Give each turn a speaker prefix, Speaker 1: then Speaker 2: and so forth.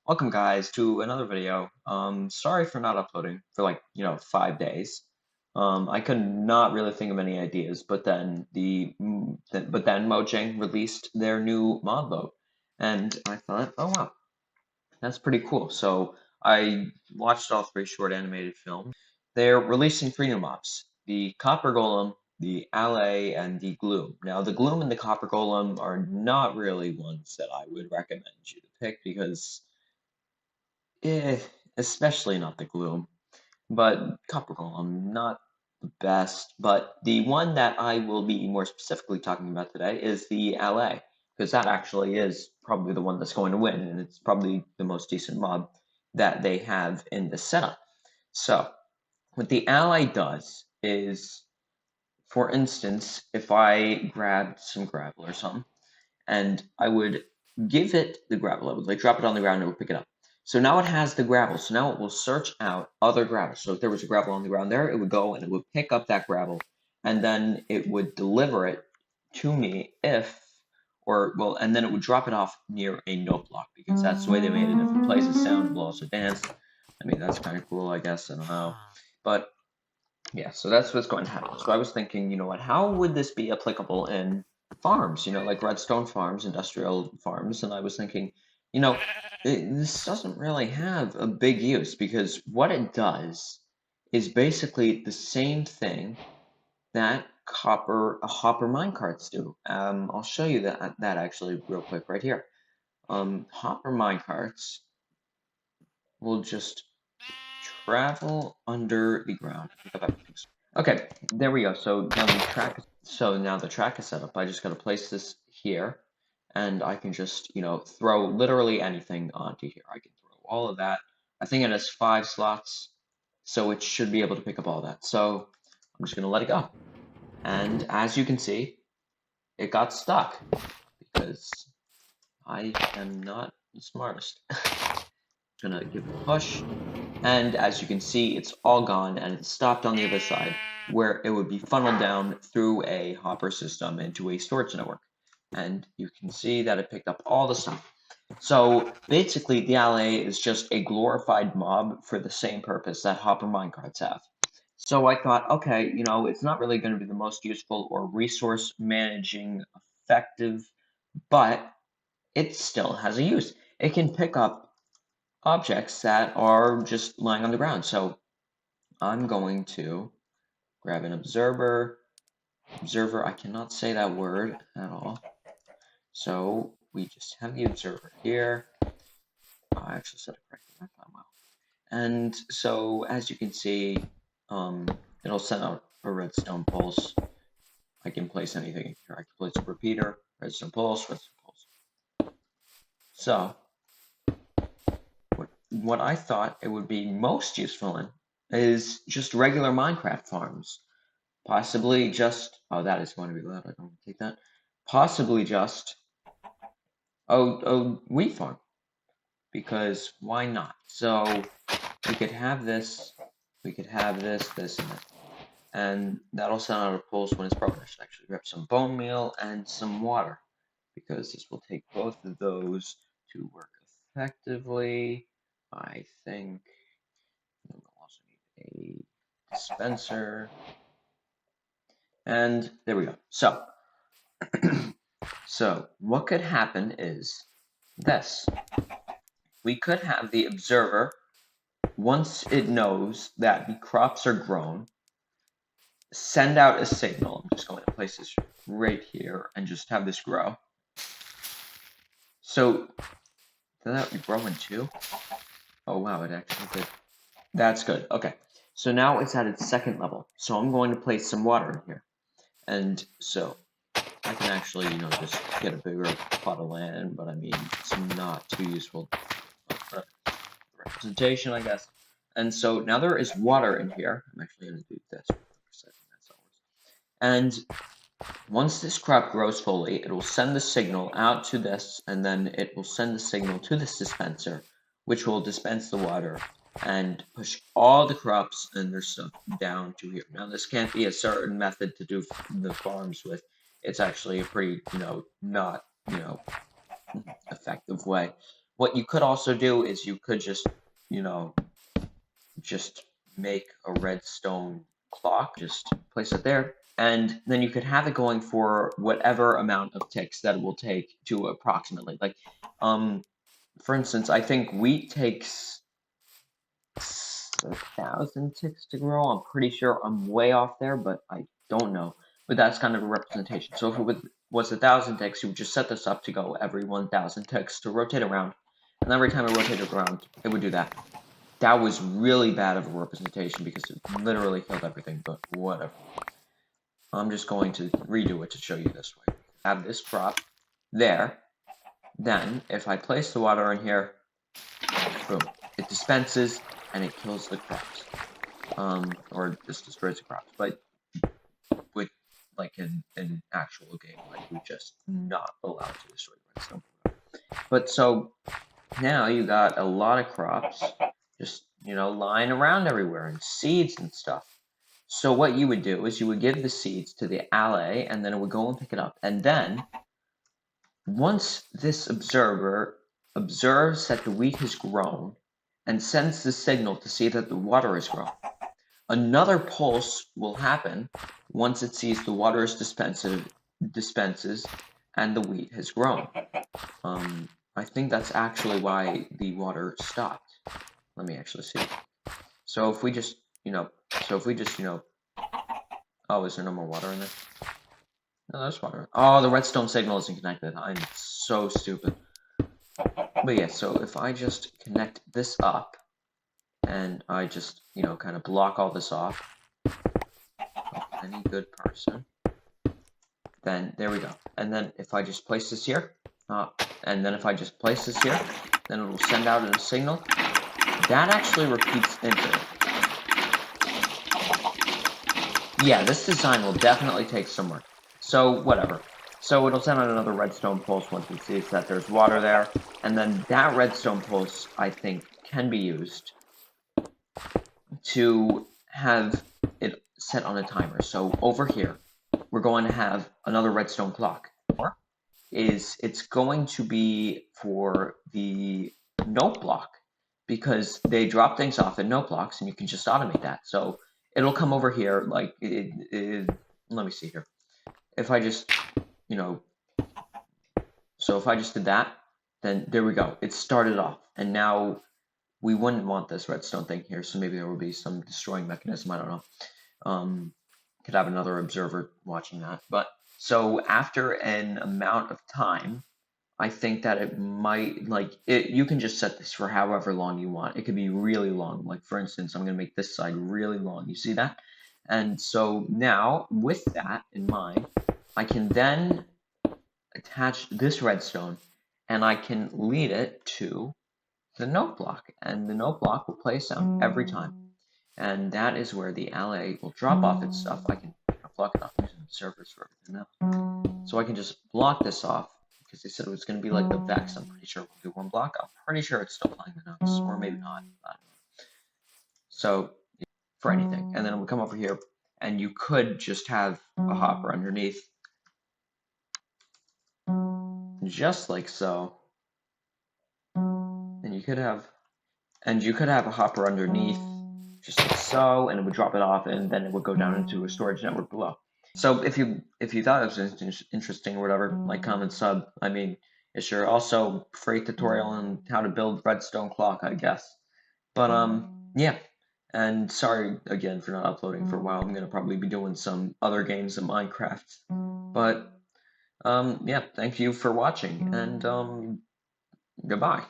Speaker 1: Welcome guys to another video. Sorry for not uploading for 5 days. I could not really think of any ideas, but then Mojang released their new mod mode, and I thought, oh wow, that's pretty cool. So I watched all three short animated films. They're releasing three new mobs: the Copper Golem, the Allay, and the Gloom. Now the Gloom and the Copper Golem are not really ones that I would recommend you to pick because Eh, especially not the Gloom, but Copper Golem, not the best. But the one that I will be more specifically talking about today is the LA, because that actually is probably the one that's going to win, and it's probably the most decent mob that they have in the setup. So, what the ally does is, for instance, if I grabbed some gravel or something, and I would give it the gravel. I would drop it on the ground and it would pick it up. So now it has the gravel. So now it will search out other gravel. So if there was a gravel on the ground there, it would go and it would pick up that gravel, and then it would deliver it to me and then it would drop it off near a note block because that's the way they made it. If it plays a sound, it will also dance. I mean, that's kind of cool, I guess. I don't know. But yeah, so that's what's going to happen. So I was thinking, you know what, how would this be applicable in farms, like redstone farms, industrial farms? And I was thinking, this doesn't really have a big use because what it does is basically the same thing that hopper minecarts do. I'll show you that actually real quick right here. Hopper minecarts will just travel under the ground. Okay, there we go. So now the track is set up. I just gotta place this here, and I can just, throw literally anything onto here. I can throw all of that. I think it has 5 slots, so it should be able to pick up all that. So I'm just gonna let it go. And as you can see, it got stuck because I am not the smartest. Gonna give it a push, and as you can see, it's all gone, and it's stopped on the other side, where it would be funneled down through a hopper system into a storage network. And you can see that it picked up all the stuff. So basically, the Allay is just a glorified mob for the same purpose that hopper minecarts have. So I thought, okay, it's not really going to be the most useful or resource managing effective, but it still has a use. It can pick up objects that are just lying on the ground. So I'm going to grab an observer. Observer, I cannot say that word at all. So we just have the observer here. I actually said it correctly. Wow. And so as you can see, it'll send out a redstone pulse. I can place anything in here. I can place a repeater, redstone pulse, redstone pulse. So what I thought it would be most useful in is just regular Minecraft farms. Possibly just, oh, that is going to be loud, I don't want to take that. Possibly just, wheat farm. Because why not? So we could have this, this, and that. And that'll send out a pulse when it's broken. I should actually grab some bone meal and some water, because this will take both of those to work effectively. I think we'll also need a dispenser. And there we go. So what could happen is this. We could have the observer, once it knows that the crops are grown, send out a signal. I'm just going to place this right here and just have this grow. So did that grow in 2? Oh wow, it actually did. That's good. Okay. So now it's at its second level. So I'm going to place some water in here. And so I can actually, just get a bigger plot of land, but I mean, it's not too useful for representation, I guess. And so now there is water in here. I'm actually going to do this for a second. That's all. And once this crop grows fully, it will send the signal out to this, and then it will send the signal to this dispenser, which will dispense the water and push all the crops and their stuff down to here. Now, this can't be a certain method to do the farms with. It's actually a pretty, not, effective way. What you could also do is you could just, you know, just make a redstone clock, just place it there, and then you could have it going for whatever amount of ticks that it will take to approximately. Like, for instance, I think wheat takes 1,000 ticks to grow. I'm pretty sure I'm way off there, but I don't know. But that's kind of a representation. So if it was 1,000 ticks, you would just set this up to go every 1,000 ticks to rotate around. And every time it rotated around, it would do that. That was really bad of a representation because it literally killed everything, but whatever. I'm just going to redo it to show you this way. Have this crop there. Then, if I place the water in here, boom, it dispenses and it kills the crops. Or just destroys the crops. But with, like, an actual game, like, we're just not allowed to destroy the redstone. But so, now you got a lot of crops just, lying around everywhere, and seeds and stuff. So what you would do is you would give the seeds to the Allay, and then it would go and pick it up. And then, once this observer observes that the wheat has grown, and sends the signal to see that the water has grown, another pulse will happen once it sees the water is dispenses, and the wheat has grown. I think that's actually why the water stopped. Let me actually see. So if we just, oh, is there no more water in there? No, there's water. Oh, the redstone signal isn't connected. I'm so stupid. But yeah, so if I just connect this up, and I just, kind of block all this off, like any good person, then there we go. And then if I just place this here, and then if I just place this here, then it will send out a signal. That actually repeats into it. Yeah, this design will definitely take some work. So, whatever. So it'll send out another redstone pulse once it sees that there's water there. And then that redstone pulse, I think, can be used to have it set on a timer. So over here, we're going to have another redstone clock. It's going to be for the note block, because they drop things off in note blocks, and you can just automate that. So it'll come over here, like, let me see here. If I just, so if I just did that, then there we go. It started off, and now we wouldn't want this redstone thing here, so maybe there will be some destroying mechanism, I don't know. Could have another observer watching that. But so after an amount of time, I think that it might, you can just set this for however long you want. It could be really long. Like, for instance, I'm going to make this side really long. You see that? And so now, with that in mind, I can then attach this redstone, and I can lead it to the note block. And the note block will play a sound every time. And that is where the Allay will drop off its stuff. I can block it off using servers for everything now. So I can just block this off, because they said it was going to be like the Vex. I'm pretty sure we'll do one block. I'm pretty sure it's still playing the notes, or maybe not. I don't know. So, for anything. And then it would come over here, and you could just have a hopper underneath, just like so. And you could have a hopper underneath, just like so, and it would drop it off, and then it would go down into a storage network below. So if you thought it was interesting or whatever, like, comment, sub. I mean, it's your also free tutorial on how to build redstone clock, I guess. But yeah. And sorry again for not uploading for a while. I'm gonna probably be doing some other games of Minecraft. But yeah, thank you for watching, and goodbye.